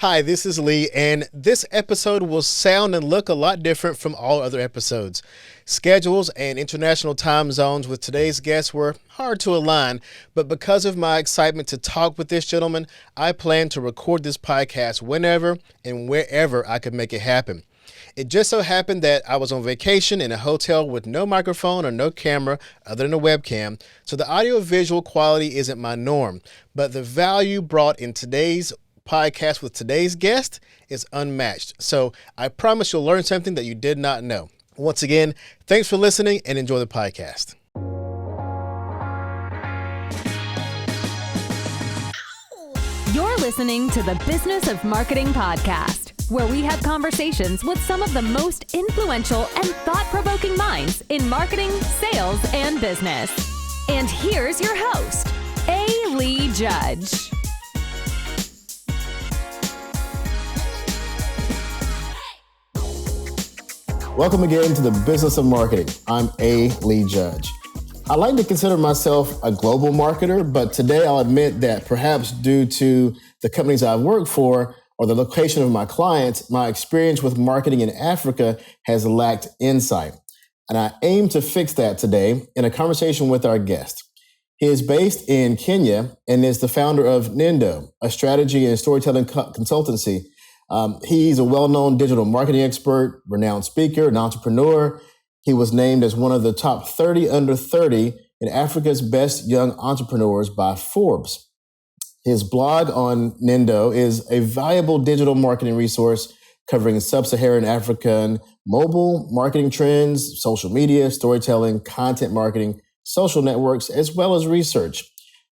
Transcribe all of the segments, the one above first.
Hi, this is Lee, and this episode will sound and look a lot different from all other episodes. Schedules and international time zones with today's guests were hard to align, but because of my excitement to talk with this gentleman, I plan to record this podcast whenever and wherever I could make it happen. It just so happened that I was on vacation in a hotel with no microphone or no camera other than a webcam, so the audio-visual quality isn't my norm, but the value brought in today's podcast with today's guest is unmatched. So I promise you'll learn something that you did not know. Once again, thanks for listening and enjoy the podcast. You're listening to the Business of Marketing podcast, where we have conversations with some of the most influential and thought-provoking minds in marketing, sales, and business. And here's your host, A. Lee Judge. Welcome again to the Business of Marketing. I'm A. Lee Judge. I like to consider myself a global marketer, but today I'll admit that perhaps due to the companies I've worked for or the location of my clients, my experience with marketing in Africa has lacked insight. And I aim to fix that today in a conversation with our guest. He is based in Kenya and is the founder of Nindo, a strategy and storytelling consultancy. He's a well-known digital marketing expert, renowned speaker, and entrepreneur. He was named as one of the top 30 under 30 in Africa's best young entrepreneurs by Forbes. His blog on Nindo is a valuable digital marketing resource covering sub-Saharan African mobile marketing trends, social media, storytelling, content marketing, social networks, as well as research.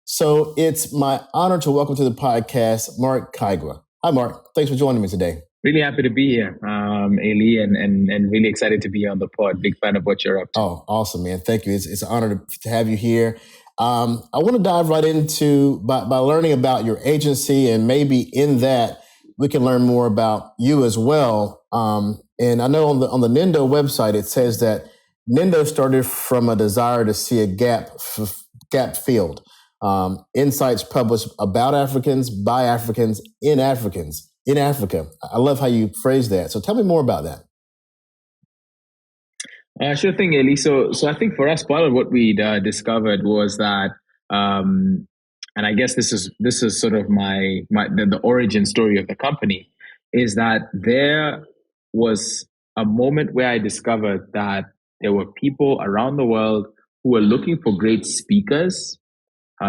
So it's my honor to welcome to the podcast, Mark Kaigwa. Hi, Mark. Thanks for joining me today. Really happy to be here, Ali, and really excited to be on the pod. Big fan of what you're up to. Oh, awesome, man. Thank you. It's an honor to have you here. I want to dive right into by learning about your agency, and maybe in that we can learn more about you as well. And I know on the Nindo website, it says that Nindo started from a desire to see a gap filled. Insights published about Africans by Africans in Africa. I love how you phrase that. So tell me more about that. Sure thing, Ali. So I think for us, part of what we discovered was that, and I guess this is sort of the origin story of the company, is that there was a moment where I discovered that there were people around the world who were looking for great speakers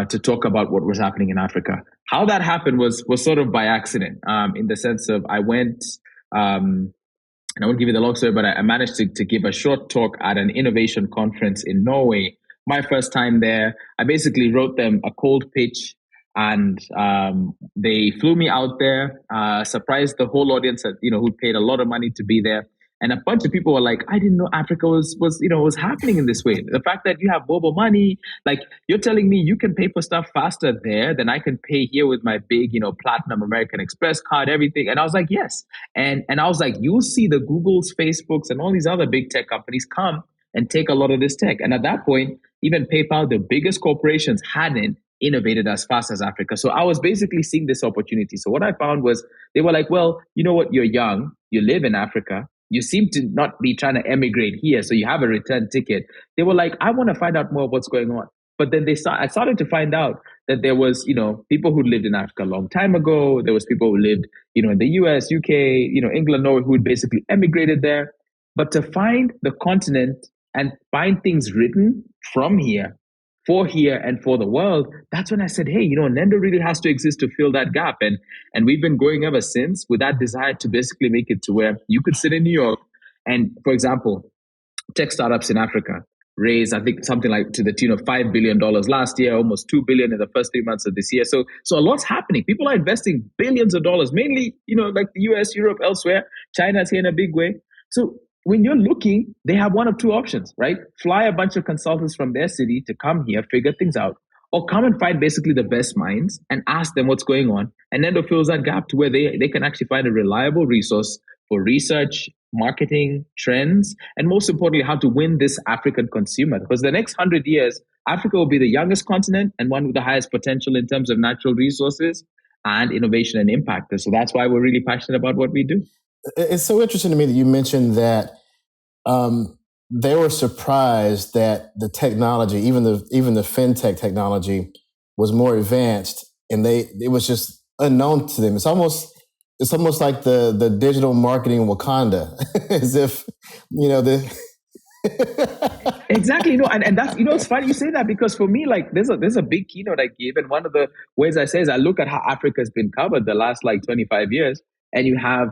to talk about what was happening in Africa. How that happened was sort of by accident, in the sense of I went, and I won't give you the long story, but I managed to give a short talk at an innovation conference in Norway. My first time there, I basically wrote them a cold pitch, and they flew me out there, surprised the whole audience that, who paid a lot of money to be there. And a bunch of people were like, I didn't know Africa was happening in this way. The fact that you have mobile money, like you're telling me you can pay for stuff faster there than I can pay here with my big, platinum American Express card, everything. And I was like, yes. And I was like, you'll see the Googles, Facebooks, and all these other big tech companies come and take a lot of this tech. And at that point, even PayPal, the biggest corporations, hadn't innovated as fast as Africa. So I was basically seeing this opportunity. So what I found was they were like, well, you know what? You're young. You live in Africa. You seem to not be trying to emigrate here, so you have a return ticket. They were like, I want to find out more of what's going on. But then I started to find out that there was, people who lived in Africa a long time ago. There was people who lived, in the US, UK, England, Norway, who had basically emigrated there. But to find the continent and find things written from here, for here and for the world, that's when I said, hey, Nindo really has to exist to fill that gap. And we've been going ever since with that desire to basically make it to where you could sit in New York and, for example, tech startups in Africa raised, I think, something like to the tune of $5 billion last year, almost $2 billion in the first 3 months of this year. So a lot's happening. People are investing billions of dollars, mainly, like the US, Europe, elsewhere. China's here in a big way. So when you're looking, they have one of two options, right? Fly a bunch of consultants from their city to come here, figure things out, or come and find basically the best minds and ask them what's going on. And Nindo fills that gap to where they can actually find a reliable resource for research, marketing, trends, and most importantly, how to win this African consumer. Because the next 100 years, Africa will be the youngest continent and one with the highest potential in terms of natural resources. and innovation and impact. So that's why we're really passionate about what we do. It's so interesting to me that you mentioned that they were surprised that the technology, even the fintech technology, was more advanced, and it was just unknown to them. It's almost like the digital marketing Wakanda, as if the. Exactly, and that's it's funny you say that, because for me, like there's a big keynote I gave, and one of the ways I say is I look at how Africa has been covered the last like 25 years, and you have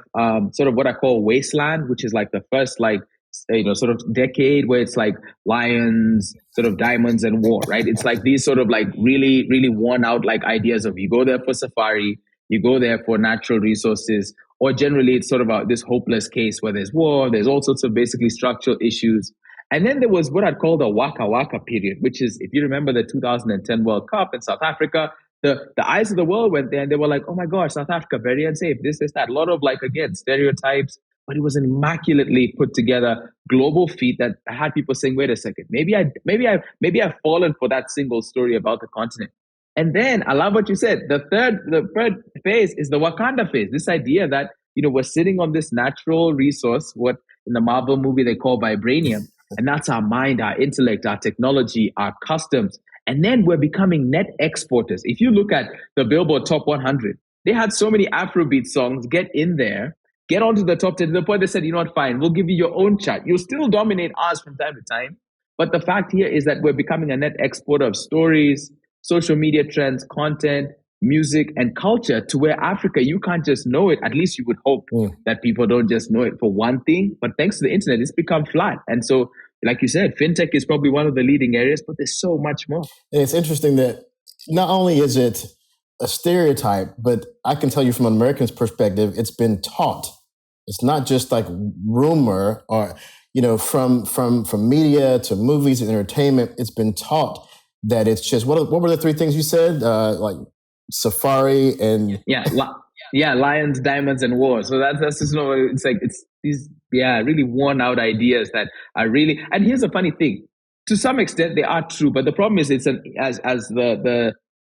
sort of what I call wasteland, which is like the first sort of decade where it's like lions, sort of diamonds and war, right? It's like these sort of like really, really worn out like ideas of you go there for safari, you go there for natural resources, or generally it's sort of this hopeless case where there's war, there's all sorts of basically structural issues. And then there was what I'd call the Waka Waka period, which is, if you remember the 2010 World Cup in South Africa, the eyes of the world went there and they were like, oh my gosh, South Africa, very unsafe, this, that. A lot of like, again, stereotypes, but it was an immaculately put together global feat that had people saying, wait a second, maybe I've fallen for that single story about the continent. And then I love what you said. The third phase is the Wakanda phase. This idea that, we're sitting on this natural resource, what in the Marvel movie they call vibranium. And that's our mind, our intellect, our technology, our customs. And then we're becoming net exporters. If you look at the Billboard Top 100, they had so many Afrobeat songs get in there, get onto the top 10 to the point they said, you know what, fine, we'll give you your own chart. You'll still dominate ours from time to time. But the fact here is that we're becoming a net exporter of stories, social media trends, content, music, and culture, to where Africa, you can't just know it. At least you would hope that people don't just know it for one thing. But thanks to the internet, it's become flat. And so, like you said, fintech is probably one of the leading areas, but there's so much more. And it's interesting that not only is it a stereotype, but I can tell you from an American's perspective, it's been taught. It's not just like rumor or, from media to movies and entertainment. It's been taught that it's just, what were the three things you said? Like safari and lions, diamonds, and war. So that's just it's like it's these really worn out ideas that are really. And here's a funny thing: to some extent they are true, but the problem is it's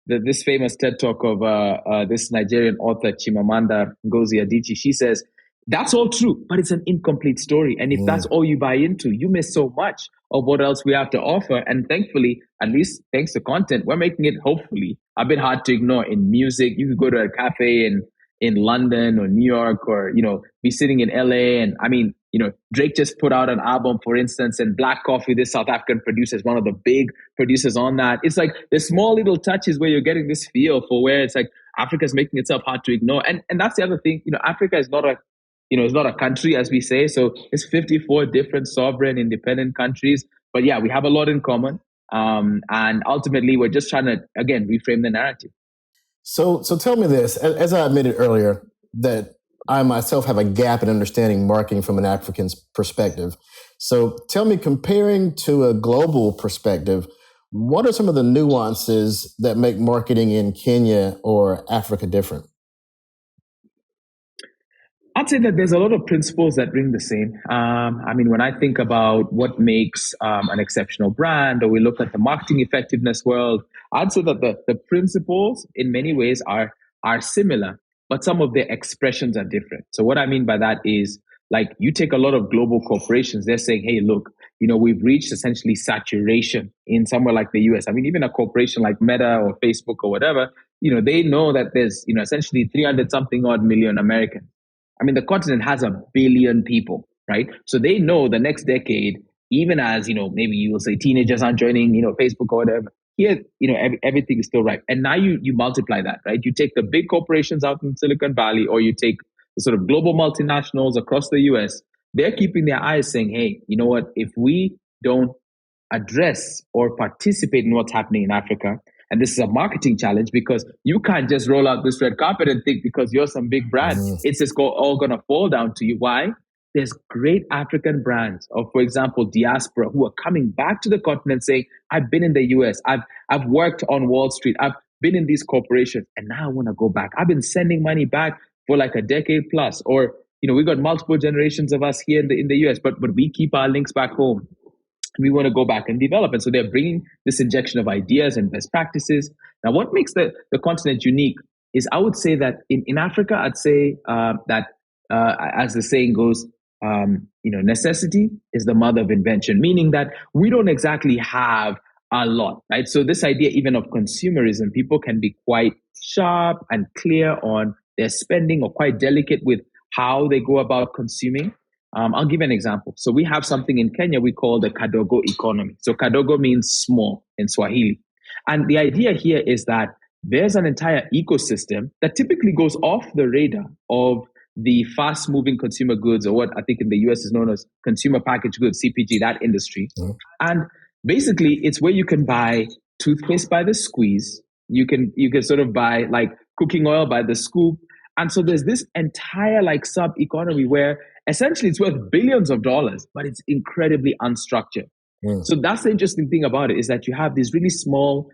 this famous TED talk of this Nigerian author Chimamanda Ngozi Adichie. She says that's all true, but it's an incomplete story. And if that's all you buy into, you miss so much of what else we have to offer. And thankfully, at least thanks to content, we're making it hopefully a bit hard to ignore. In music, you could go to a cafe in London or New York, or be sitting in LA, and I mean, Drake just put out an album, for instance, and Black Coffee, this South African producer, is one of the big producers on that. It's like the small little touches where you're getting this feel for where it's like Africa's making itself hard to ignore. And that's the other thing, Africa is not it's not a country, as we say. So it's 54 different sovereign, independent countries. But yeah, we have a lot in common. And ultimately, we're just trying to, again, reframe the narrative. So tell me this, as I admitted earlier, that I myself have a gap in understanding marketing from an African's perspective. So tell me, comparing to a global perspective, what are some of the nuances that make marketing in Kenya or Africa different? I'd say that there's a lot of principles that ring the same. I mean, when I think about what makes an exceptional brand, or we look at the marketing effectiveness world, I'd say that the principles in many ways are similar, but some of their expressions are different. So what I mean by that is, like, you take a lot of global corporations, they're saying, hey, look, we've reached essentially saturation in somewhere like the US. I mean, even a corporation like Meta or Facebook or whatever, they know that there's, essentially 300 something odd million Americans. I mean, the continent has 1 billion people, right? So they know the next decade, even as, maybe you will say teenagers aren't joining, Facebook or whatever, here, everything is still right. And now you multiply that, right? You take the big corporations out in Silicon Valley, or you take the sort of global multinationals across the US, they're keeping their eyes saying, hey, you know what? If we don't address or participate in what's happening in Africa, and this is a marketing challenge, because you can't just roll out this red carpet and think because you're some big brand, it's just all going to fall down to you. Why? There's great African brands, or for example, diaspora, who are coming back to the continent saying, I've been in the US, I've worked on Wall Street, I've been in these corporations, and now I want to go back. I've been sending money back for like a decade plus. Or, we've got multiple generations of us here in the US, but we keep our links back home. We want to go back and develop. And so they're bringing this injection of ideas and best practices. Now, what makes the continent unique is I would say that in Africa, I'd say that as the saying goes, necessity is the mother of invention, meaning that we don't exactly have a lot, right? So this idea even of consumerism, people can be quite sharp and clear on their spending or quite delicate with how they go about consuming. I'll give you an example. So we have something in Kenya we call the Kadogo economy. So Kadogo means small in Swahili. And the idea here is that there's an entire ecosystem that typically goes off the radar of the fast moving consumer goods, or what I think in the US is known as consumer packaged goods, CPG, that industry. And basically it's where you can buy toothpaste by the squeeze. You can sort of buy like cooking oil by the scoop. And so there's this entire like sub economy where essentially it's worth billions of dollars, but it's incredibly unstructured. So that's the interesting thing about it, is that you have these really small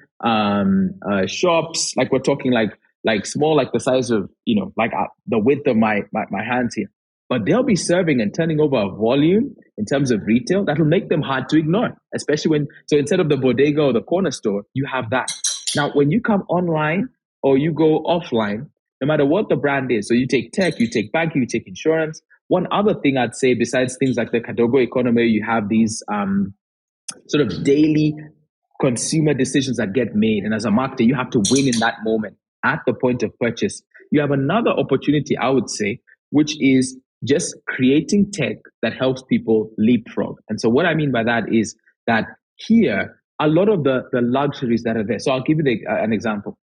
shops, like we're talking like small, like the size of, like the width of my hands here. But they'll be serving and turning over a volume in terms of retail that'll make them hard to ignore, especially so instead of the bodega or the corner store, you have that. Now, when you come online or you go offline, no matter what the brand is, so you take tech, you take banking, you take insurance. One other thing I'd say, besides things like the Kadogo economy, you have these sort of daily consumer decisions that get made. And as a marketer, you have to win in that moment at the point of purchase. You have another opportunity, I would say, which is just creating tech that helps people leapfrog. And so what I mean by that is that here, a lot of the luxuries that are there. So I'll give you an example.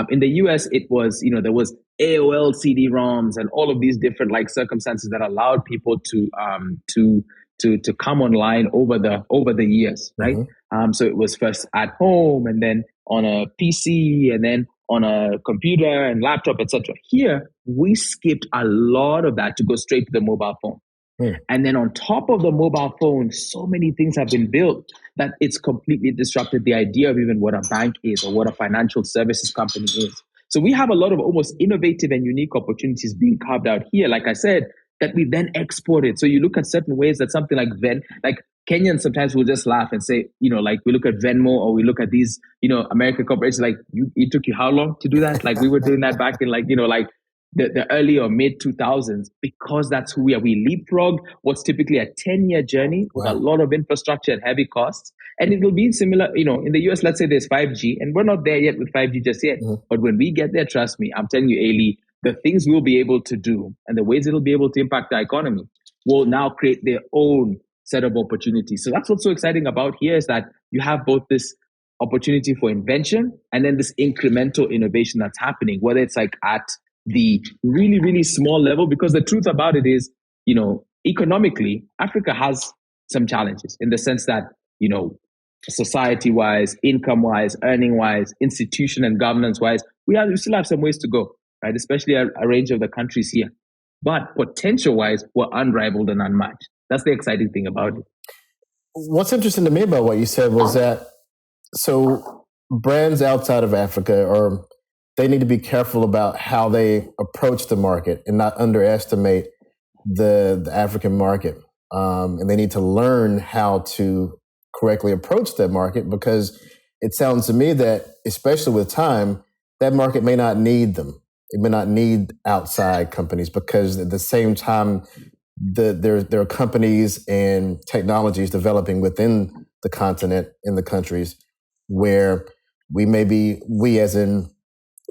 In the US, it was, there was AOL CD-ROMs and all of these different like circumstances that allowed people to come online over the years, right? So it was first at home, and then on a PC, and then on a computer and laptop, etc. Here, we skipped a lot of that to go straight to the mobile phone. And then on top of the mobile phone, so many things have been built that it's completely disrupted the idea of even what a bank is or what a financial services company is. So we have a lot of almost innovative and unique opportunities being carved out here, like I said, that we then exported. So you look at certain ways that something like Kenyans sometimes will just laugh and say, like we look at Venmo or we look at these, American corporations, like it took you how long to do that? Like we were doing that back in like the early or mid 2000s, because that's who we are. We leapfrog what's typically a 10-year journey with a lot of infrastructure and heavy costs. And it will be similar, in the US, let's say there's 5G, and we're not there yet with 5G just yet. But when we get there, trust me, I'm telling you, Ailey, the things we'll be able to do and the ways it'll be able to impact the economy will now create their own set of opportunities. So that's what's so exciting about here, is that you have both this opportunity for invention and then this incremental innovation that's happening, whether it's like at the really, really small level, because the truth about it is, economically, Africa has some challenges in the sense that, society-wise, income-wise, earning-wise, institution and governance-wise, we still have some ways to go, right? Especially a range of the countries here. But potential-wise, we're unrivaled and unmatched. That's the exciting thing about it. What's interesting to me about what you said was that, so brands outside of Africa they need to be careful about how they approach the market and not underestimate the African market. And they need to learn how to correctly approach that market, because it sounds to me that, especially with time, that market may not need them. It may not need outside companies, because at the same time, there are companies and technologies developing within the continent, in the countries, where we as in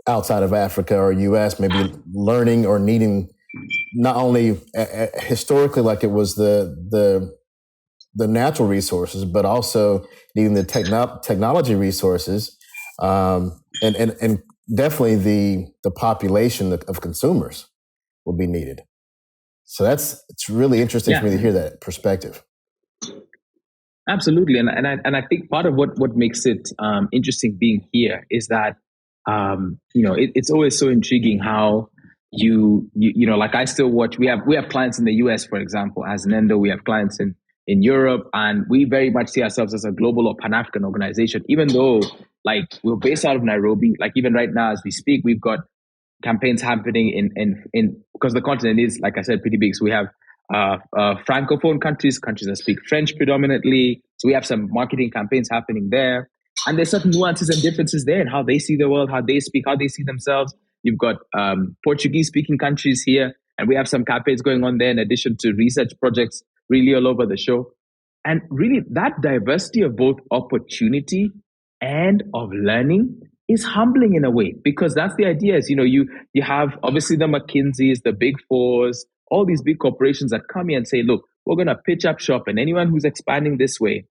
outside of Africa or US, maybe learning or needing not only historically like it was the natural resources, but also needing the technology resources, and definitely the population of consumers will be needed. So it's really interesting for me to hear that perspective. Absolutely, and I think part of what makes it interesting being here is that it's always so intriguing how you like I still watch. We have clients in the US, for example, as Nindo. We have clients in Europe, and we very much see ourselves as a global or Pan-African organization, even though like we're based out of Nairobi. Like even right now as we speak, we've got campaigns happening in because the continent is, like I said, pretty big. So we have francophone countries that speak French predominantly. So we have some marketing campaigns happening there. And there's certain nuances and differences there in how they see the world, how they speak, how they see themselves. You've got Portuguese speaking countries here, and we have some campaigns going on there in addition to research projects really all over the show. And really, that diversity of both opportunity and of learning is humbling in a way, because that's the idea is, you have obviously the McKinseys, the Big Fours, all these big corporations that come here and say, look, we're going to pitch up shop, and anyone who's expanding this way,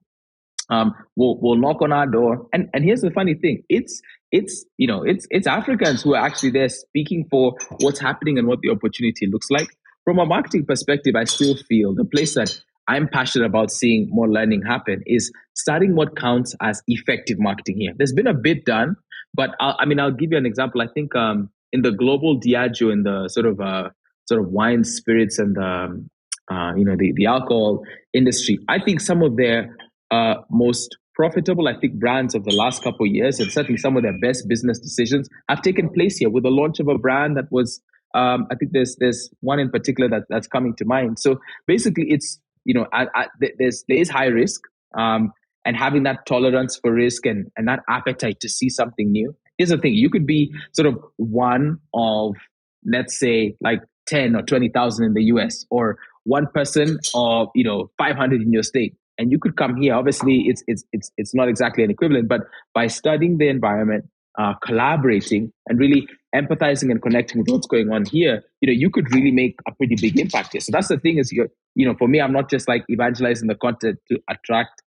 will knock on our door. And here's the funny thing: it's Africans who are actually there speaking for what's happening and what the opportunity looks like. From a marketing perspective, I still feel the place that I'm passionate about seeing more learning happen is starting what counts as effective marketing here. There's been a bit done, but I'll give you an example. I think in the global Diageo, in the sort of wine, spirits, and the alcohol industry, I think some of their most profitable, I think, brands of the last couple of years, and certainly some of their best business decisions have taken place here with the launch of a brand that was, I think there's one in particular that's coming to mind. So basically, it's there is high risk, and having that tolerance for risk and that appetite to see something new. Here's the thing: you could be sort of one of, let's say, like 10 or 20,000 in the US, or one person of 500 in your state. And you could come here. Obviously, it's not exactly an equivalent, but by studying the environment, collaborating, and really empathizing and connecting with what's going on here, you could really make a pretty big impact here. So that's the thing is, for me, I'm not just like evangelizing the content to attract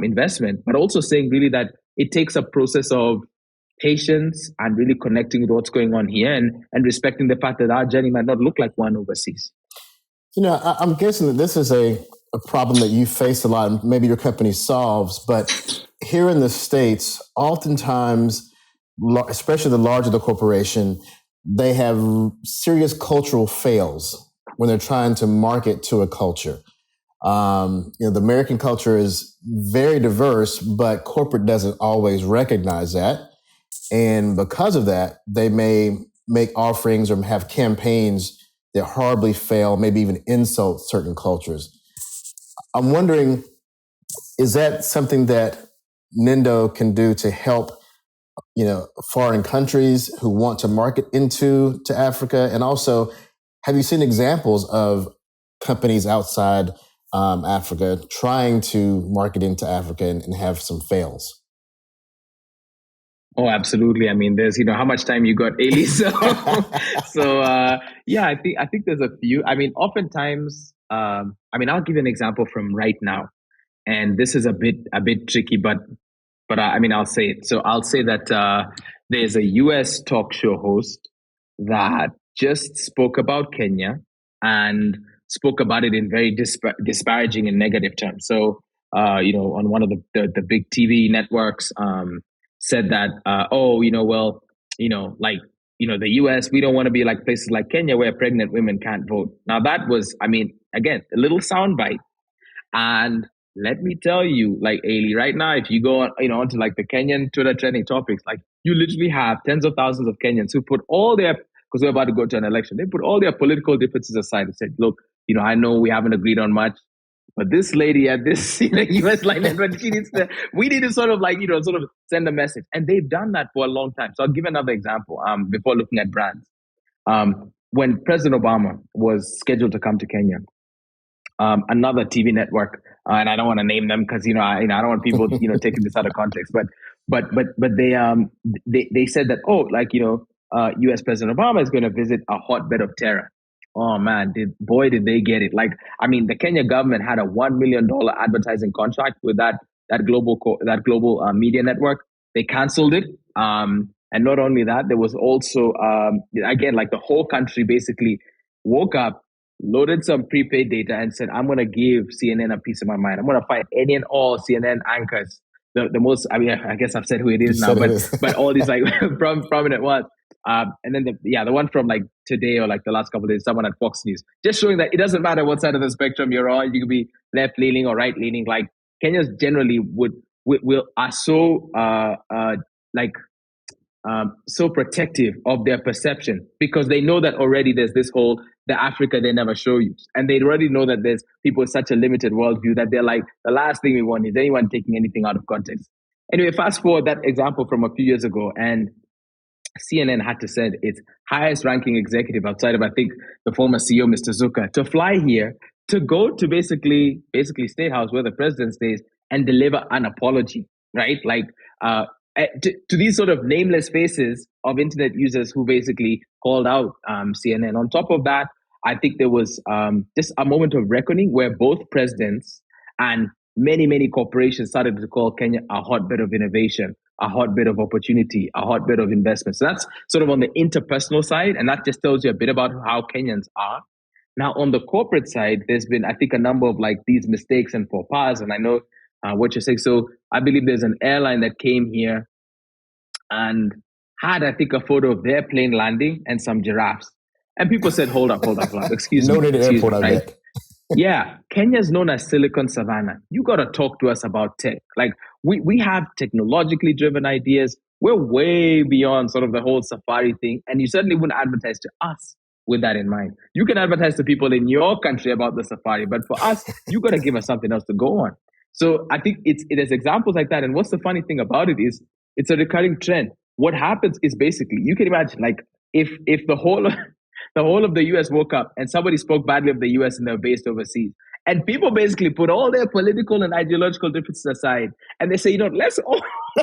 investment, but also saying really that it takes a process of patience and really connecting with what's going on here, and respecting the fact that our journey might not look like one overseas. I'm guessing that this is a problem that you face a lot, and maybe your company solves. But here in the States, oftentimes, especially the larger the corporation, they have serious cultural fails when they're trying to market to a culture. The American culture is very diverse, but corporate doesn't always recognize that. And because of that, they may make offerings or have campaigns that horribly fail, maybe even insult certain cultures. I'm wondering, is that something that Nindo can do to help, foreign countries who want to market to Africa? And also, have you seen examples of companies outside Africa trying to market into Africa and have some fails? Oh, absolutely. I mean, there's, how much time you got, Ailey? Yeah, I think there's a few. I mean, oftentimes, I'll give you an example from right now, and this is a bit tricky, but I'll say it. So I'll say that there's a U.S. talk show host that just spoke about Kenya and spoke about it in very disparaging and negative terms. So, on one of the big TV networks, said that, the US, we don't want to be like places like Kenya where pregnant women can't vote. Now that was, again, a little soundbite. And let me tell you, like, Ailey, right now, if you go on, onto like the Kenyan Twitter trending topics, like you literally have tens of thousands of Kenyans who put all their, because we're about to go to an election, they put all their political differences aside and said, look, I know we haven't agreed on much, but this lady at this US line network, we need to sort of send a message. And they've done that for a long time. So I'll give another example before looking at brands. When President Obama was scheduled to come to Kenya, another TV network, and I don't want to name them because I don't want people taking this out of context, but they said that US President Obama is going to visit a hotbed of terror. Oh man, did they get it? The Kenya government had a $1 million advertising contract with that global media network. They canceled it. And not only that, there was also, again, like the whole country basically woke up, loaded some prepaid data and said, I'm going to give CNN a piece of my mind. I'm going to find any and all CNN anchors. The most, I guess I've said who it is now, but all these prominent ones. And then the one from like today or like the last couple of days, someone at Fox News, just showing that it doesn't matter what side of the spectrum you're on. You can be left leaning or right leaning. Like Kenyans generally are so so protective of their perception because they know that already there's this whole the Africa they never show you, and they already know that there's people with such a limited worldview that they're like, the last thing we want is anyone taking anything out of context. Anyway, fast forward that example from a few years ago, and CNN had to send its highest ranking executive outside of, I think, the former CEO, Mr. Zucker, to fly here to go to basically State House where the president stays and deliver an apology, right? Like to these sort of nameless faces of internet users who basically called out CNN. On top of that, I think there was just a moment of reckoning where both presidents and many corporations started to call Kenya a hotbed of innovation, a hotbed of opportunity, a hotbed of investment. So that's sort of on the interpersonal side, and that just tells you a bit about how Kenyans are. Now, on the corporate side, there's been, I think, a number of like these mistakes and faux pas, and I know what you're saying. So I believe there's an airline that came here and had, I think, a photo of their plane landing and some giraffes. And people said, hold up, excuse me. No need airport, I bet. Yeah, Kenya is known as Silicon Savannah. You got to talk to us about tech. Like we have technologically driven ideas. We're way beyond sort of the whole safari thing. And you certainly wouldn't advertise to us with that in mind. You can advertise to people in your country about the safari, but for us, you got to give us something else to go on. So I think it is examples like that. And what's the funny thing about it is it's a recurring trend. What happens is basically, you can imagine, like if the whole of the US woke up and somebody spoke badly of the US and they're based overseas. And people basically put all their political and ideological differences aside and they say, let's all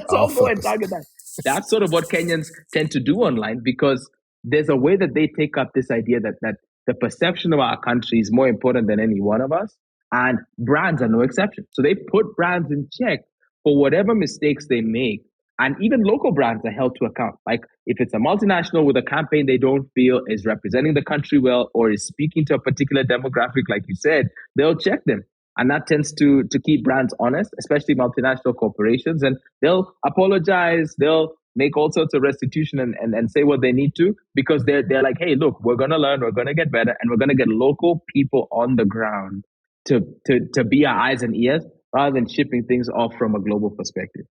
go and target that. That's sort of what Kenyans tend to do online, because there's a way that they take up this idea that the perception of our country is more important than any one of us. And brands are no exception. So they put brands in check for whatever mistakes they make. And even local brands are held to account. Like if it's a multinational with a campaign they don't feel is representing the country well or is speaking to a particular demographic, like you said, they'll check them. And that tends to keep brands honest, especially multinational corporations. And they'll apologize, they'll make all sorts of restitution and say what they need to, because they're like, hey, look, we're going to learn, we're going to get better, and we're going to get local people on the ground to be our eyes and ears rather than shipping things off from a global perspective.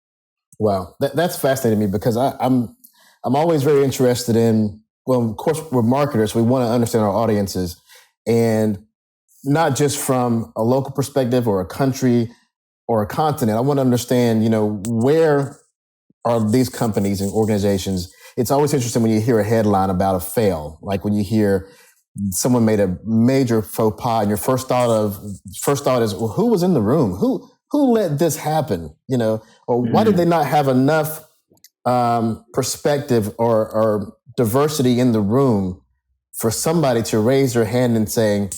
Wow, that's fascinating to me, because I'm always very interested in, well, of course, we're marketers, we want to understand our audiences, and not just from a local perspective or a country or a continent. I want to understand, where are these companies and organizations? It's always interesting when you hear a headline about a fail, like when you hear someone made a major faux pas, and your first thought is, well, who was in the room? Who let this happen? Or why did they not have enough perspective or diversity in the room for somebody to raise their hand and saying,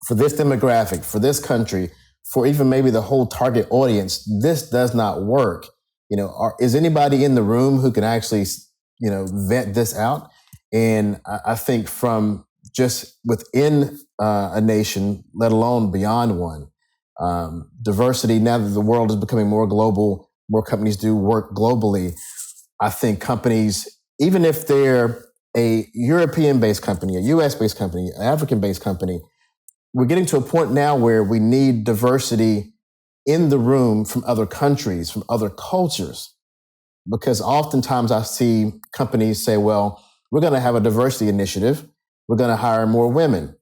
for this demographic, for this country, for even maybe the whole target audience, this does not work. Is anybody in the room who can actually, vet this out? And I think from just within a nation, let alone beyond one, diversity, now that the world is becoming more global, more companies do work globally. I think companies, even if they're a European-based company, a US-based company, an African-based company, we're getting to a point now where we need diversity in the room from other countries, from other cultures. Because oftentimes I see companies say, well, we're going to have a diversity initiative. We're going to hire more women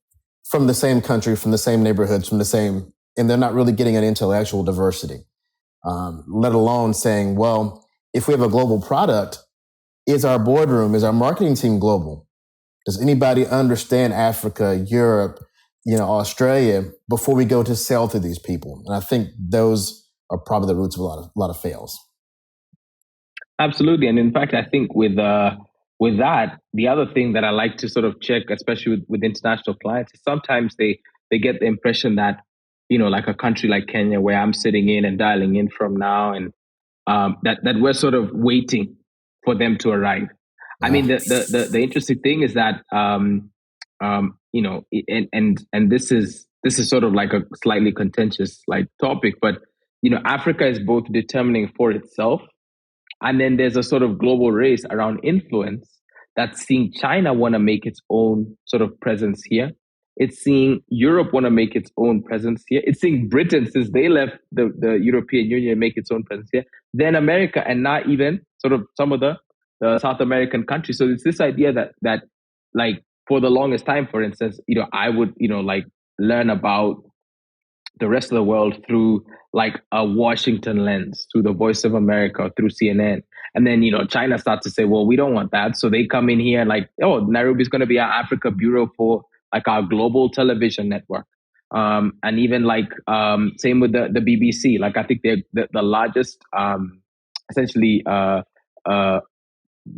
from the same country, from the same neighborhoods, and they're not really getting an intellectual diversity, let alone saying, well, if we have a global product, is our boardroom, is our marketing team global? Does anybody understand Africa, Europe, Australia before we go to sell to these people? And I think those are probably the roots of a lot of fails. Absolutely. And in fact, I think with that, the other thing that I like to sort of check, especially with international clients, is sometimes they get the impression that, like a country like Kenya, where I'm sitting in and dialing in from now, and that we're sort of waiting for them to arrive. Yeah. I mean, the interesting thing is that, and this is sort of like a slightly contentious like topic, but Africa is both determining for itself, and then there's a sort of global race around influence that's seeing China want to make its own sort of presence here. It's seeing Europe want to make its own presence here. It's seeing Britain, since they left the European Union, make its own presence here. Then America, and not even sort of some of the South American countries. So it's this idea that like for the longest time, for instance, I would, like learn about the rest of the world through like a Washington lens, through the Voice of America, through CNN. And then, China starts to say, well, we don't want that. So they come in here and like, oh, Nairobi is going to be our Africa bureau for like our global television network. And even like, same with the BBC. Like, I think they're the largest, essentially,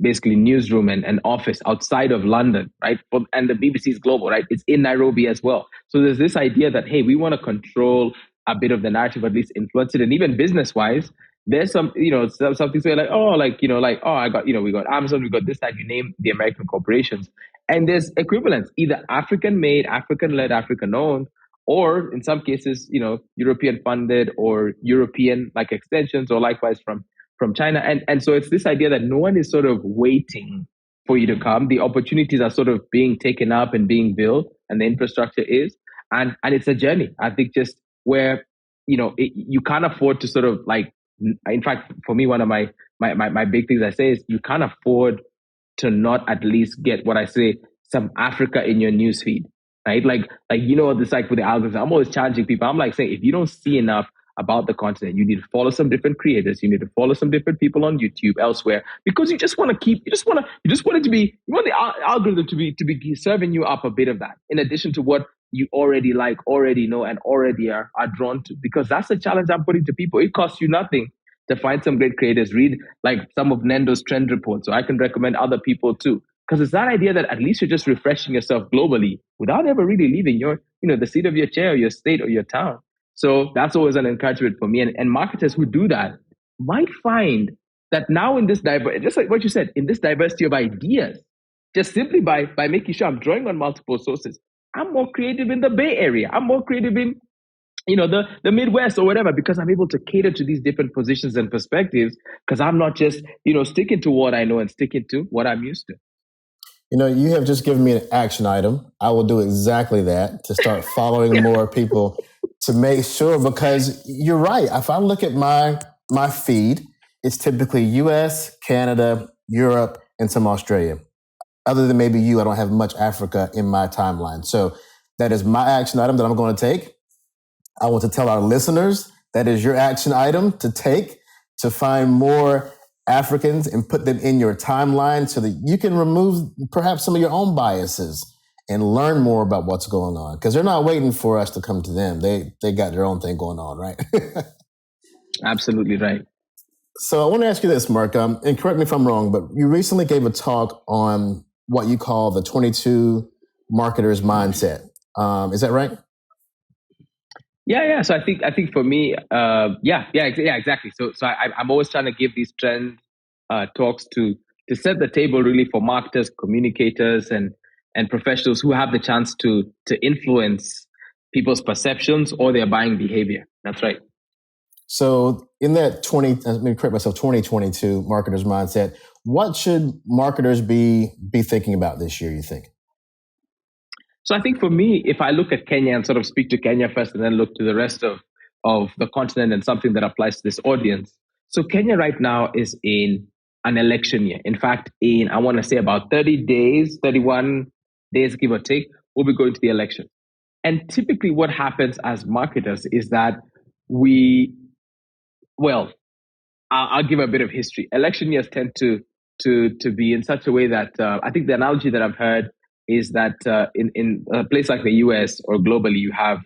basically newsroom and office outside of London, right? And the BBC is global, right? It's in Nairobi as well. So there's this idea that, hey, we want to control a bit of the narrative, at least influence it. And even business wise, there's some, something say like, oh, I got, we got Amazon, we got this, that, you name the American corporations. And there's equivalents, either African made, African led, African owned, or in some cases, European funded or European like extensions, or likewise from China. And so it's this idea that no one is sort of waiting for you to come. The opportunities are sort of being taken up and being built, and the infrastructure is. And it's a journey. I think just where, you can't afford to sort of like, in fact, for me, one of my big things I say is you can't afford to not at least get what I say, some Africa in your newsfeed, right? Like, this like with the algorithms, I'm always challenging people. I'm like saying, if you don't see enough about the continent, you need to follow some different creators, you need to follow some different people on YouTube, elsewhere, because you just want it to be, you want the algorithm to be serving you up a bit of that, in addition to what you already like, already know, and already are drawn to. Because that's the challenge I'm putting to people. It costs you nothing to find some great creators, read like some of Nindo's trend reports, so I can recommend other people too. Because it's that idea that at least you're just refreshing yourself globally without ever really leaving your, the seat of your chair, or your state, or your town. So that's always an encouragement for me. And marketers who do that might find that now in this just like what you said, in this diversity of ideas, just simply by making sure I'm drawing on multiple sources, I'm more creative in the Bay Area. I'm more creative in, the Midwest or whatever, because I'm able to cater to these different positions and perspectives, because I'm not just, sticking to what I know and sticking to what I'm used to. You have just given me an action item. I will do exactly that, to start following more people, to make sure, because you're right. If I look at my feed, it's typically US, Canada, Europe, and some Australia. Other than maybe you, I don't have much Africa in my timeline. So that is my action item that I'm going to take. I want to tell our listeners that is your action item to take, to find more Africans and put them in your timeline so that you can remove perhaps some of your own biases and learn more about what's going on. Because they're not waiting for us to come to them. They got their own thing going on, right? Absolutely right. So I want to ask you this, Mark, and correct me if I'm wrong, but you recently gave a talk on what you call the 22 marketers mindset. Is that right? Yeah. So I think for me, exactly. So I'm always trying to give these trend talks to set the table really for marketers, communicators, and professionals who have the chance to influence people's perceptions or their buying behavior. That's right. So in that 2022 marketers mindset, what should marketers be thinking about this year, you think? So I think for me, if I look at Kenya and sort of speak to Kenya first and then look to the rest of the continent and something that applies to this audience. So Kenya right now is in an election year. In fact, I want to say about 31 days, give or take, we'll be going to the election. And typically what happens as marketers is that I'll give a bit of history. Election years tend to be in such a way that I think the analogy that I've heard is that in a place like the US or globally, you have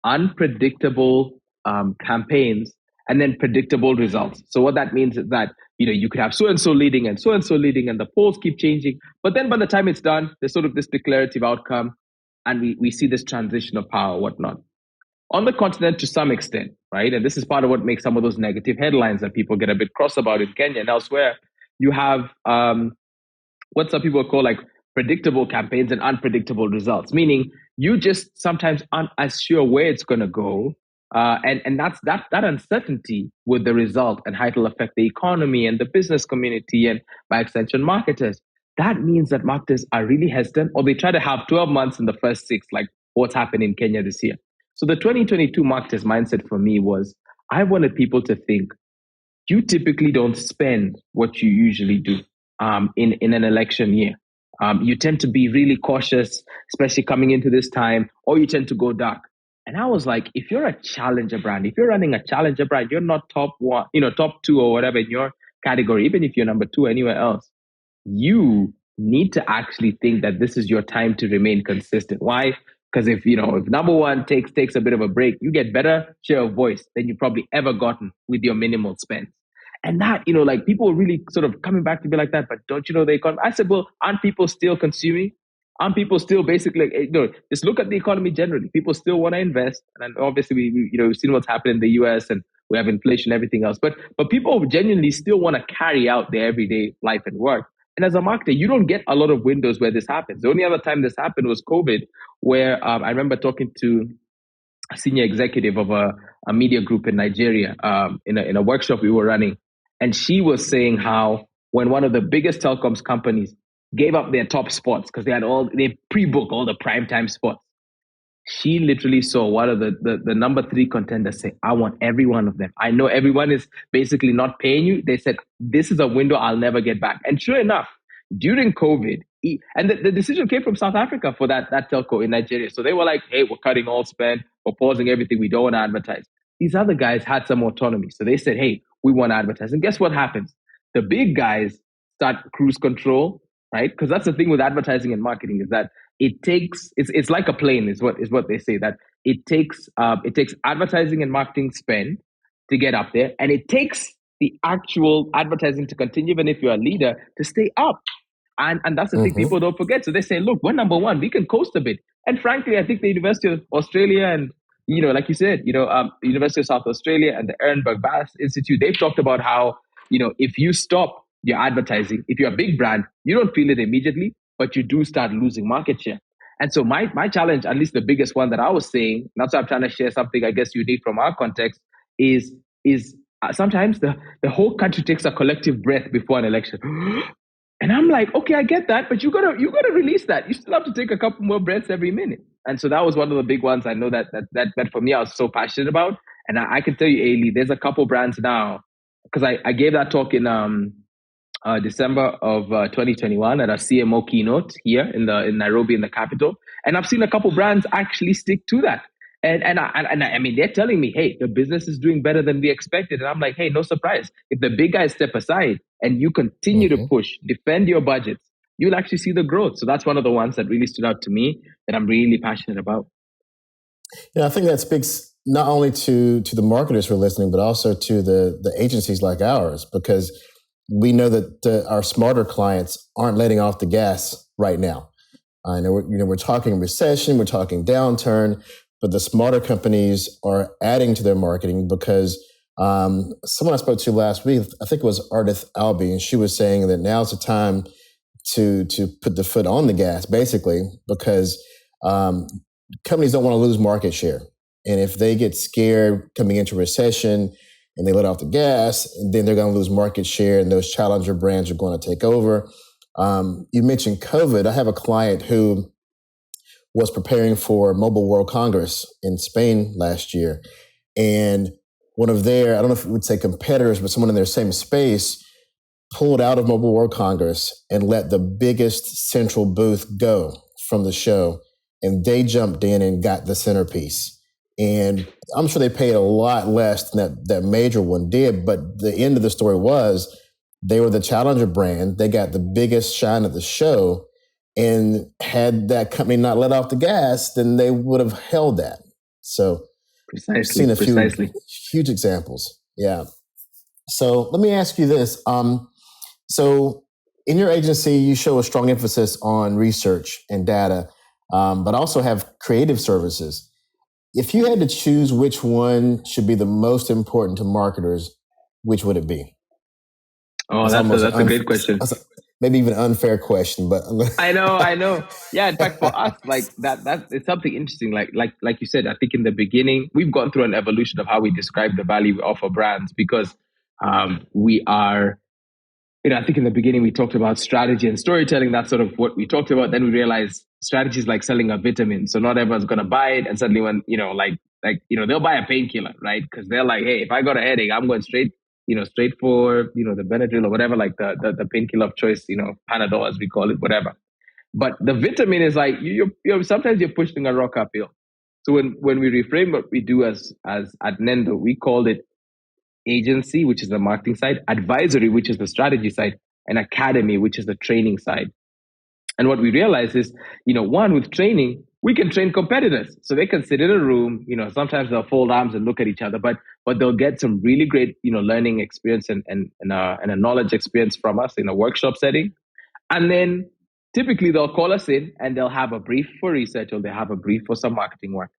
unpredictable campaigns and then predictable results. So what that means is that you could have so and so leading, and the polls keep changing, but then by the time it's done, there's sort of this declarative outcome, and we see this transition of power, whatnot. On the continent, to some extent, right? And this is part of what makes some of those negative headlines that people get a bit cross about in Kenya and elsewhere. You have what some people call like predictable campaigns and unpredictable results, meaning you just sometimes aren't as sure where it's going to go. And that's that uncertainty with the result and how it'll affect the economy and the business community and by extension marketers. That means that marketers are really hesitant, or they try to have 12 months in the first 6, like what's happened in Kenya this year. So the 2022 marketers mindset for me was, I wanted people to think, you typically don't spend what you usually do in an election year. You tend to be really cautious, especially coming into this time, or you tend to go dark. And I was like, if you're a challenger brand, if you're running a challenger brand, you're not top one, top two or whatever in your category, even if you're number two anywhere else, you need to actually think that this is your time to remain consistent. Why? Because if number one takes a bit of a break, you get better share of voice than you've probably ever gotten with your minimal spend. And that, like people really sort of coming back to be like that, but don't you know the economy? I said, well, aren't people still consuming? Aren't people still basically, just look at the economy generally. People still want to invest. And obviously we've seen what's happened in the US and we have inflation, everything else. But people genuinely still want to carry out their everyday life and work. And as a marketer, you don't get a lot of windows where this happens. The only other time this happened was COVID, where I remember talking to a senior executive of a media group in Nigeria in a workshop we were running. And she was saying how when one of the biggest telecoms companies gave up their top spots because they pre-book all the primetime spots, she literally saw one of the number three contenders say, I want every one of them. I know everyone is basically not paying you. They said, this is a window I'll never get back. And sure enough, during COVID, and the decision came from South Africa for that telco in Nigeria. So they were like, hey, we're cutting all spend. We're pausing everything. We don't want to advertise. These other guys had some autonomy. So they said, hey, we want to advertise. And guess what happens? The big guys start cruise control, right? Because that's the thing with advertising and marketing is that it's like a plane is what they say, that it takes advertising and marketing spend to get up there, and it takes the actual advertising to continue, even if you're a leader, to stay up. And that's the thing people don't forget. So they say, look, we're number one, we can coast a bit. And frankly, I think the University of Australia and like you said, University of South Australia and the Ehrenberg Bass Institute, they've talked about how if you stop your advertising, if you're a big brand, you don't feel it immediately, but you do start losing market share. And so my challenge, at least the biggest one that I was saying, that's why I'm trying to share something, I guess, unique from our context, is sometimes the whole country takes a collective breath before an election. And I'm like, okay, I get that, but you gotta release that. You still have to take a couple more breaths every minute. And so that was one of the big ones I know that for me, I was so passionate about. And I can tell you, Ailey, there's a couple brands now, because I gave that talk in December of 2021 at a CMO keynote here in Nairobi, in the capital. And I've seen a couple brands actually stick to that. And I mean, they're telling me, hey, the business is doing better than we expected. And I'm like, hey, no surprise. If the big guys step aside and you continue to push, defend your budgets, you'll actually see the growth. So that's one of the ones that really stood out to me that I'm really passionate about. Yeah, I think that speaks not only to the marketers who are listening, but also to the agencies like ours, because we know that our smarter clients aren't letting off the gas right now. I know we're talking recession, we're talking downturn, but the smarter companies are adding to their marketing because someone I spoke to last week, I think it was Ardith Albee, and she was saying that now's the time to put the foot on the gas, basically, because companies don't want to lose market share. And if they get scared coming into recession and they let off the gas, and then they're going to lose market share and those challenger brands are going to take over. You mentioned COVID. I have a client who was preparing for Mobile World Congress in Spain last year. And one of their, I don't know if we would say competitors, but someone in their same space pulled out of Mobile World Congress and let the biggest central booth go from the show. And they jumped in and got the centerpiece. And I'm sure they paid a lot less than that major one did. But the end of the story was they were the challenger brand. They got the biggest shine of the show. And had that company not let off the gas, then they would have held that. So I've seen a few huge examples. Yeah. So let me ask you this. So in your agency, you show a strong emphasis on research and data, but also have creative services. If you had to choose which one should be the most important to marketers, which would it be? Oh, that's a great question. Maybe even an unfair question, but I know. Yeah, in fact, for us, like that it's something interesting. Like you said, I think in the beginning, we've gone through an evolution of how we describe the value we offer brands, because we are, I think in the beginning we talked about strategy and storytelling. That's sort of what we talked about. Then we realized strategy is like selling a vitamin. So not everyone's going to buy it. And suddenly when, they'll buy a painkiller, right? Because they're like, hey, if I got a headache, I'm going straight for, the Benadryl or whatever, like the painkiller of choice, Panadol as we call it, whatever. But the vitamin is like, you're sometimes you're pushing a rock uphill. So when we reframe what we do as at Nindo, we called it agency, which is the marketing side, advisory, which is the strategy side, and academy, which is the training side. And what we realize is, one, with training, we can train competitors. So they can sit in a room, sometimes they'll fold arms and look at each other, but they'll get some really great, learning experience and a knowledge experience from us in a workshop setting. And then typically they'll call us in and they'll have a brief for research or they have a brief for some marketing work.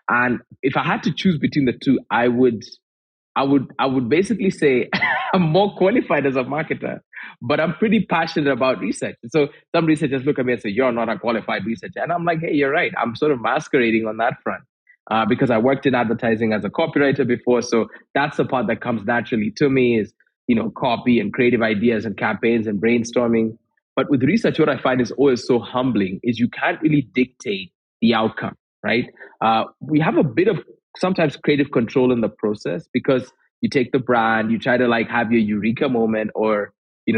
And if I had to choose between the two, I would basically say I'm more qualified as a marketer, but I'm pretty passionate about research. So some researchers look at me and say, "You're not a qualified researcher," and I'm like, "Hey, you're right. I'm sort of masquerading on that front because I worked in advertising as a copywriter before. So that's the part that comes naturally to me is copy and creative ideas and campaigns and brainstorming. But with research, what I find is always so humbling is you can't really dictate the outcome, right? We have a bit of sometimes creative control in the process because you take the brand, you try to like have your eureka moment or,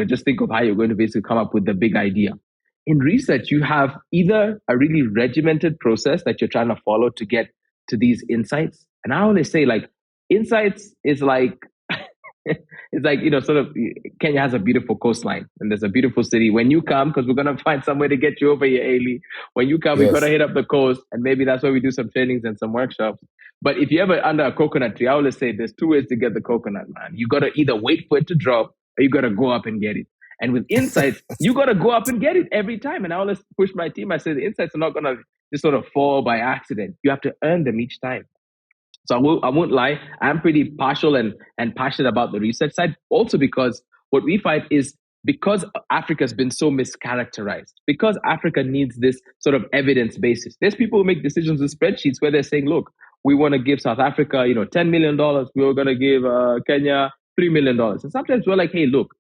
just think of how you're going to basically come up with the big idea. In research, you have either a really regimented process that you're trying to follow to get to these insights. And I always say like insights is like, it's like, sort of Kenya has a beautiful coastline and there's a beautiful city. When you come, because we're going to find somewhere to get you over here, Ailey. When you come, Yes. we're going to hit up the coast and maybe that's where we do some trainings and some workshops. But if you're ever under a coconut tree, I always say there's two ways to get the coconut, man. You got to either wait for it to drop or you got to go up and get it. And with insights, you got to go up and get it every time. And I always push my team. I say the insights are not going to just sort of fall by accident. You have to earn them each time. So I won't lie. I'm pretty partial and passionate about the research side. Also because what we find is because Africa's been so mischaracterized, because Africa needs this sort of evidence basis. There's people who make decisions in spreadsheets where they're saying, look, we want to give South Africa, $10 million. We're going to give Kenya $3 million. And sometimes we're like, hey, look,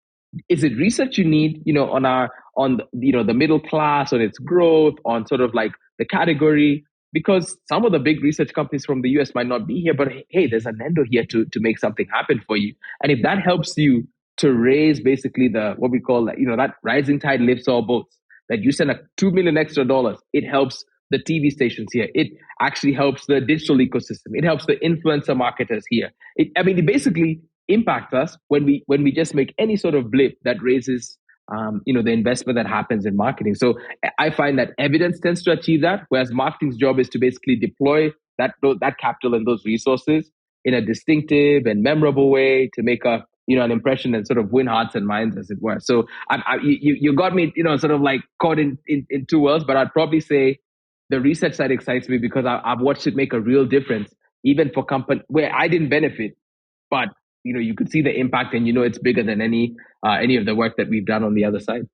is it research you need, on the middle class, on its growth, on sort of like the category? Because some of the big research companies from the US might not be here, but hey, there's a Nindo here to make something happen for you. And if that helps you to raise basically what we call, that rising tide lifts all boats, that you send a $2 million extra, it helps the TV stations here. It actually helps the digital ecosystem. It helps the influencer marketers here. It basically impacts us when we just make any sort of blip that raises the investment that happens in marketing. So I find that evidence tends to achieve that, whereas marketing's job is to basically deploy that capital and those resources in a distinctive and memorable way to make an impression and sort of win hearts and minds, as it were. So you got me, sort of like caught in two worlds, but I'd probably say the research side excites me because I've watched it make a real difference, even for companies where I didn't benefit, but you could see the impact and it's bigger than any of the work that we've done on the other side.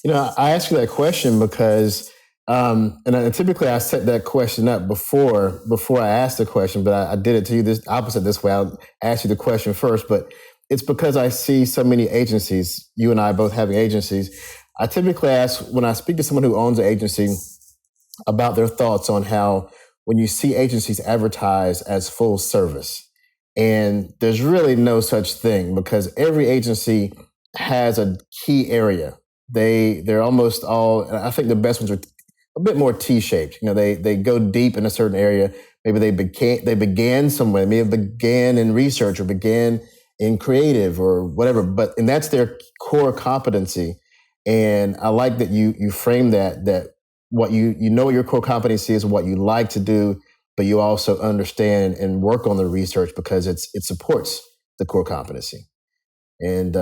I ask you that question because, typically I set that question up before I ask the question, but I did it to you this way. I'll ask you the question first, but it's because I see so many agencies, you and I both having agencies. I typically ask when I speak to someone who owns an agency about their thoughts on how when you see agencies advertise as full service, and there's really no such thing because every agency has a key area. They're almost all, I think the best ones are a bit more T-shaped. They go deep in a certain area. Maybe they began somewhere. Maybe it began in research or began in creative or whatever. And that's their core competency. And I like that you frame that what you know what your core competency is, what you like to do, but you also understand and work on the research because it supports the core competency. And,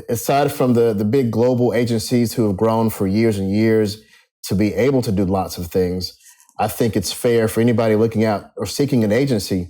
aside from the big global agencies who have grown for years and years to be able to do lots of things, I think it's fair for anybody looking out or seeking an agency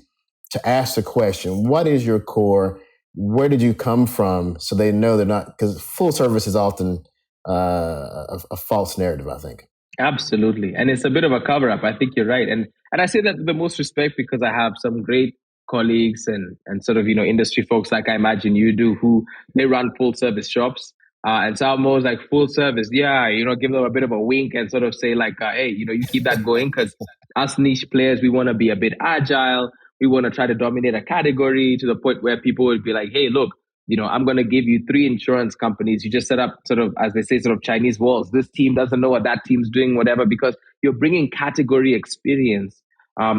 to ask the question, what is your core? Where did you come from? So they know they're not, because full service is often a false narrative, I think. Absolutely. And it's a bit of a cover up. I think you're right. And I say that with the most respect because I have some great colleagues and sort of, industry folks like I imagine you do who they run full service shops. And so I'm always like full service. Yeah. Give them a bit of a wink and sort of say like, hey, you keep that going because us niche players, we want to be a bit agile. We want to try to dominate a category to the point where people would be like, hey, look, I'm going to give you 3 insurance companies. You just set up sort of, as they say, sort of Chinese walls. This team doesn't know what that team's doing, whatever, because you're bringing category experience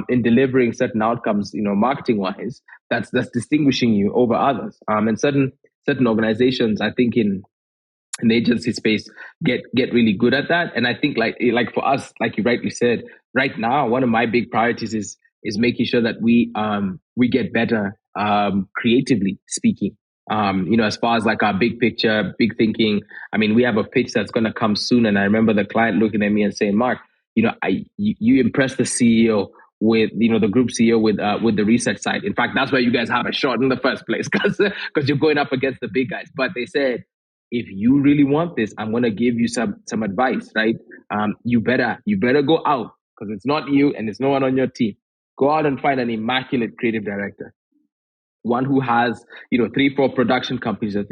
in delivering certain outcomes, marketing wise, that's distinguishing you over others. And certain organizations, I think in the agency space, get really good at that. And I think like for us, like you rightly said, right now one of my big priorities is making sure that we get better, creatively speaking. As far as like our big picture, big thinking. I mean, we have a pitch that's going to come soon, and I remember the client looking at me and saying, "Mark, you impressed the CEO with the group CEO with the research side. In fact, that's why you guys have a shot in the first place, because you're going up against the big guys." But they said, if you really want this, I'm going to give you some advice, right? You better go out, because it's not you and it's no one on your team. Go out and find an immaculate creative director, one who has 3-4 production companies that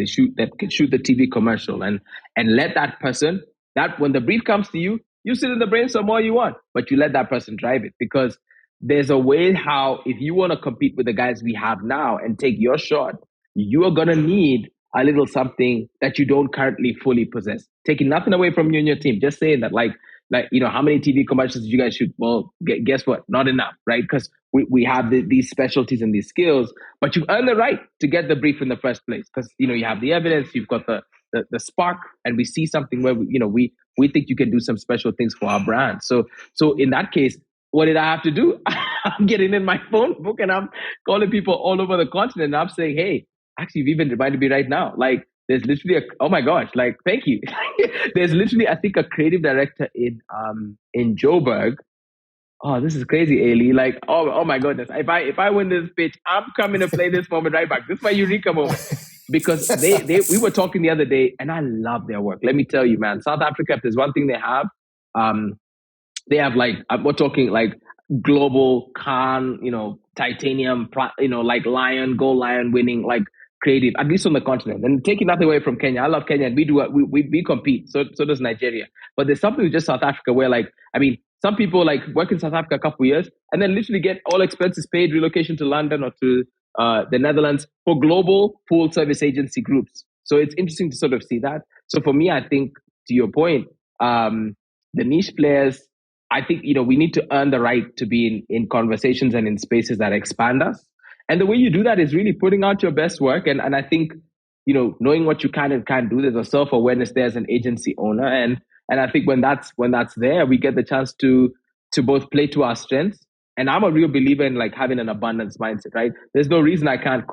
can shoot the TV commercial, and let that person, that when the brief comes to you, you sit in the brainstorm all you want, but you let that person drive it, because there's a way how, if you want to compete with the guys we have now and take your shot, you are going to need a little something that you don't currently fully possess. Taking nothing away from you and your team, just saying that like how many TV commercials did you guys shoot? Well, guess what? Not enough, right? Because we have these specialties and these skills, but you earn the right to get the brief in the first place, because you have the evidence, you've got the spark, and we see something where we think you can do some special things for our brand. So in that case, what did I have to do? I'm getting in my phone book and I'm calling people all over the continent, and I'm saying, hey, actually, you've even reminded me right now. Like, there's literally oh my gosh, like, thank you. There's literally, I think, a creative director in Joburg. Oh, this is crazy, Ailey. Like, oh my goodness. If I win this pitch, I'm coming to play this moment right back. This is my eureka moment. Because we were talking the other day, and I love their work. Let me tell you, man, South Africa, if there's one thing they have like, we're talking like global Cannes, titanium, like gold lion winning, like creative, at least on the continent. And taking nothing away from Kenya, I love Kenya, and we compete. So does Nigeria. But there's something with just South Africa where, like, I mean, some people like work in South Africa a couple of years and then literally get all expenses paid, relocation to London or to the Netherlands for global full service agency groups. So it's interesting to sort of see that. So for me, I think, to your point, the niche players, I think, we need to earn the right to be in conversations and in spaces that expand us. And the way you do that is really putting out your best work. And I think, knowing what you can and can't do, there's a self-awareness there as an agency owner. And I think when that's there, we get the chance to both play to our strengths. And I'm a real believer in like having an abundance mindset, right? There's no reason I can't,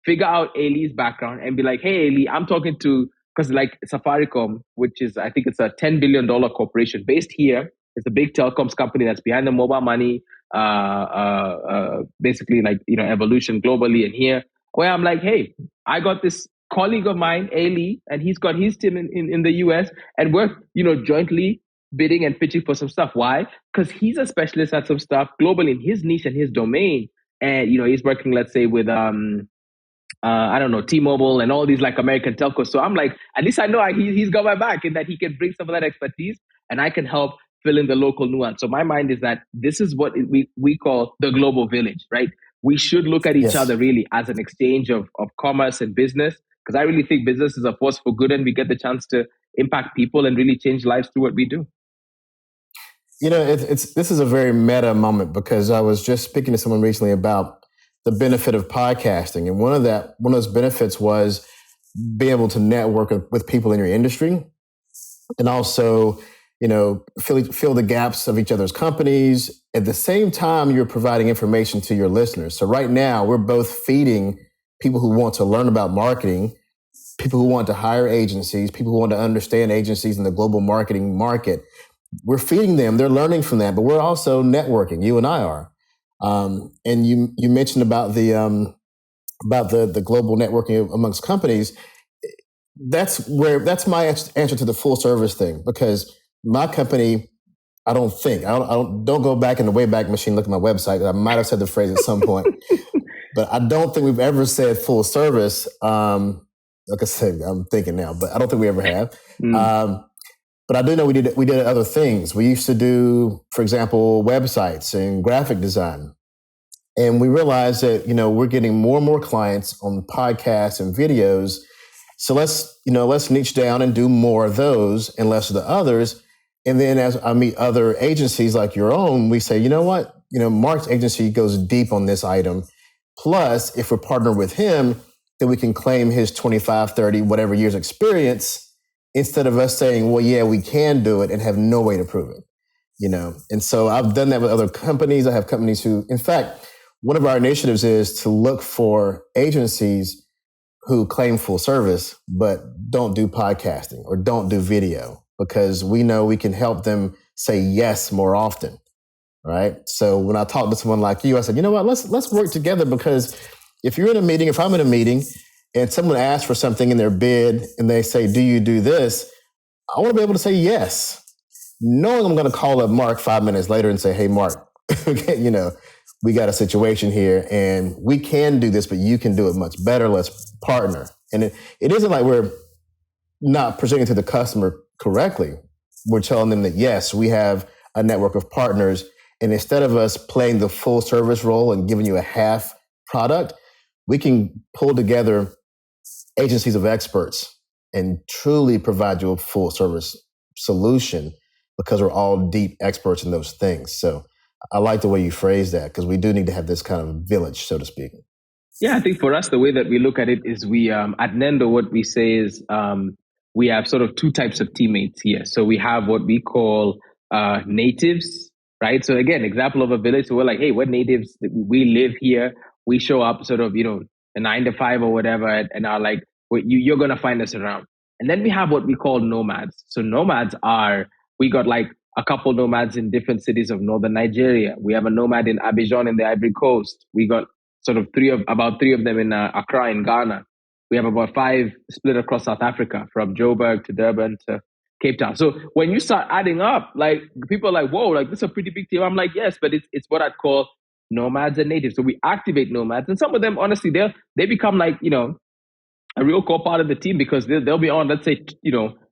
figure out Ailey's background and be like, hey, Ailey, I'm talking to, because like Safaricom, which is, I think it's a $10 billion corporation based here. It's a big telecoms company that's behind the mobile money, basically like, evolution globally and here, where I'm like, hey, I got this colleague of mine, Ailey, and he's got his team in the US, and we're, jointly bidding and pitching for some stuff. Why? Because he's a specialist at some stuff globally in his niche and his domain. And, he's working, let's say, with, I don't know, T-Mobile and all these like American telcos. So I'm like, at least I know he's got my back in that he can bring some of that expertise and I can help fill in the local nuance. So my mind is that this is what we call the global village, right? We should look at each other really as an exchange of commerce and business, because I really think business is a force for good and we get the chance to impact people and really change lives through what we do. This is a very meta moment, because I was just speaking to someone recently about the benefit of podcasting. And one of those benefits was being able to network with people in your industry, and also, fill the gaps of each other's companies. At the same time, you're providing information to your listeners. So right now, we're both feeding people who want to learn about marketing, people who want to hire agencies, people who want to understand agencies in the global marketing market. We're feeding them. They're learning from that, but we're also networking. You and I are. And you mentioned about the global networking amongst companies. That's my answer to the full service thing, because my company, I don't go back in the Wayback Machine, look at my website. I might have said the phrase at some point, but I don't think we've ever said full service. Like I said, I'm thinking now, but I don't think we ever have. But I do know we did other things. We used to do, for example, websites and graphic design. And we realized that, we're getting more and more clients on podcasts and videos. So let's niche down and do more of those and less of the others. And then as I meet other agencies like your own, we say, you know what? Mark's agency goes deep on this item. Plus, if we're partnered with him, then we can claim his 25, 30, whatever years experience instead of us saying, well, yeah, we can do it and have no way to prove it. And so I've done that with other companies. I have companies who, in fact, one of our initiatives is to look for agencies who claim full service, but don't do podcasting or don't do video, because we know we can help them say yes more often. Right. So when I talk to someone like you, I said, you know what, let's work together, because if you're in a meeting, if I'm in a meeting and someone asks for something in their bid and they say, do you do this? I want to be able to say yes, knowing I'm going to call up Mark 5 minutes later and say, hey, Mark, we got a situation here and we can do this, but you can do it much better. Let's partner. And it isn't like we're not presenting to the customer correctly. We're telling them that, yes, we have a network of partners. And instead of us playing the full service role and giving you a half product, we can pull together agencies of experts and truly provide you a full service solution, because we're all deep experts in those things. So I like the way you phrase that, because we do need to have this kind of village, so to speak. Yeah, I think for us, the way that we look at it is we, at Nindo, what we say is we have sort of two types of teammates here. So we have what we call natives, right? So again, example of a village. So we're like, hey, we're natives. We live here. We show up sort of, a 9 to 5 or whatever, and are like, you're going to find us around. And then we have what we call nomads. So nomads we got like a couple nomads in different cities of northern Nigeria. We have a nomad in Abidjan in the Ivory Coast. We got sort of about three of them in Accra in Ghana. We have about 5 split across South Africa, from Joburg to Durban to Cape Town. So when you start adding up, like, people are like, whoa, like, this is a pretty big team. I'm like, yes, but it's what I'd call nomads and natives. So we activate nomads, and some of them, honestly, they become like, a real core part of the team, because they'll be on, let's say,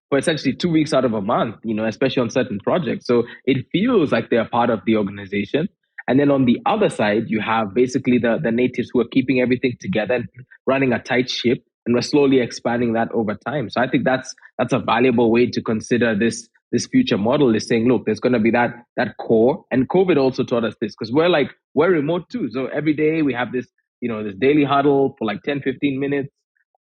for essentially 2 weeks out of a month, especially on certain projects. So it feels like they're part of the organization. And then on the other side, you have basically the natives who are keeping everything together and running a tight ship. And we're slowly expanding that over time. So I think that's a valuable way to consider this future model, is saying, look, there's going to be that core. And COVID also taught us this, because we're remote too. So every day we have this, this daily huddle for like 10, 15 minutes.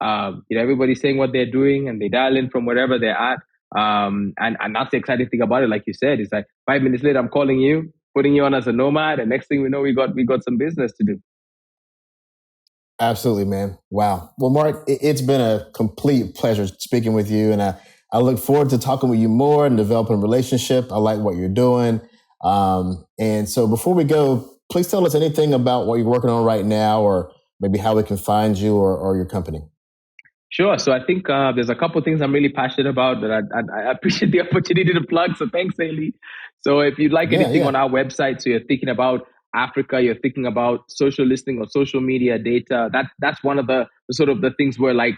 Everybody's saying what they're doing, and they dial in from wherever they're at. And that's the exciting thing about it. Like you said, it's like 5 minutes later, I'm calling you, putting you on as a nomad, and next thing we know, we got some business to do. Absolutely, man. Wow. Well, Mark, it's been a complete pleasure speaking with you, and I look forward to talking with you more and developing a relationship. I like what you're doing. And so before we go, please tell us anything about what you're working on right now, or maybe how we can find you or your company. Sure. So I think there's a couple of things I'm really passionate about that I appreciate the opportunity to plug. So thanks, Ailey. So if you'd like anything on our website, so you're thinking about Africa, you're thinking about social listening or social media data, that's one of the sort of the things where like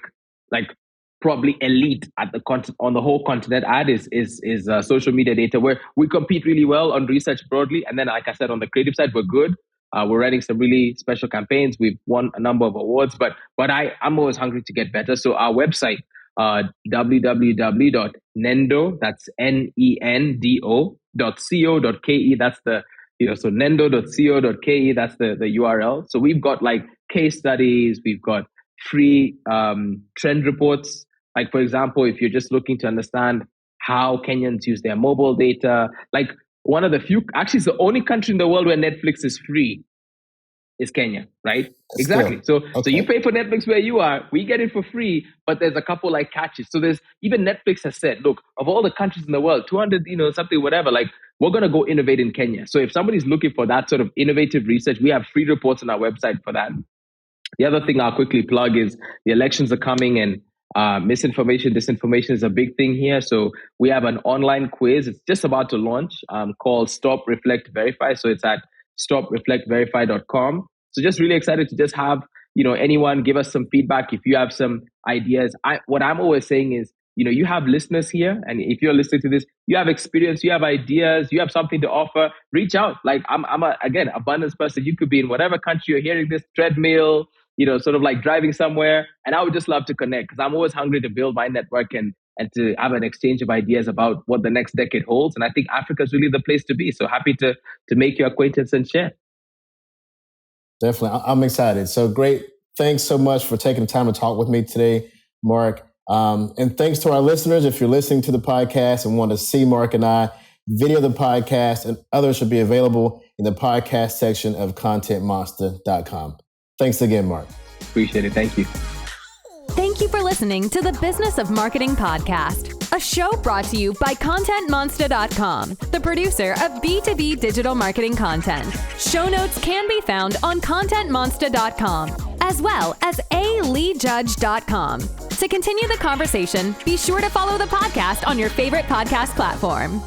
probably elite at on the whole continent at is social media data, where we compete really well on research broadly. And then, like I said, on the creative side, we're good. We're running some really special campaigns. We've won a number of awards, but I'm always hungry to get better. So our website, www.nendo, that's nendo.co.ke. That's the, so nendo.co.ke, that's the URL. So we've got like case studies, we've got free trend reports. Like, for example, if you're just looking to understand how Kenyans use their mobile data, like, one of the few, actually, it's the only country in the world where Netflix is free is Kenya, right? Exactly. So you pay for Netflix where you are, we get it for free, but there's a couple like catches. So even Netflix has said, look, of all the countries in the world, 200, something, whatever, like, we're going to go innovate in Kenya. So if somebody's looking for that sort of innovative research, we have free reports on our website for that. The other thing I'll quickly plug is the elections are coming, and misinformation, disinformation is a big thing here. So we have an online quiz. It's just about to launch called Stop, Reflect, Verify. So it's at stopreflectverify.com. So just really excited to just have, anyone give us some feedback if you have some ideas. What I'm always saying is, you have listeners here, and if you're listening to this, you have experience, you have ideas, you have something to offer, reach out. Like, I'm again, abundance person. You could be in whatever country you're hearing this, treadmill, sort of like driving somewhere. And I would just love to connect, because I'm always hungry to build my network and and to have an exchange of ideas about what the next decade holds. And I think Africa is really the place to be. So happy to make your acquaintance and share. Definitely. I'm excited. So great. Thanks so much for taking the time to talk with me today, Mark. And thanks to our listeners. If you're listening to the podcast and want to see Mark and I, video of the podcast and others should be available in the podcast section of contentmonster.com. Thanks again, Mark. Appreciate it. Thank you. Thank you for listening to the Business of Marketing podcast, a show brought to you by contentmonster.com, the producer of B2B digital marketing content. Show notes can be found on contentmonster.com, as well as aleejudge.com. To continue the conversation, be sure to follow the podcast on your favorite podcast platform.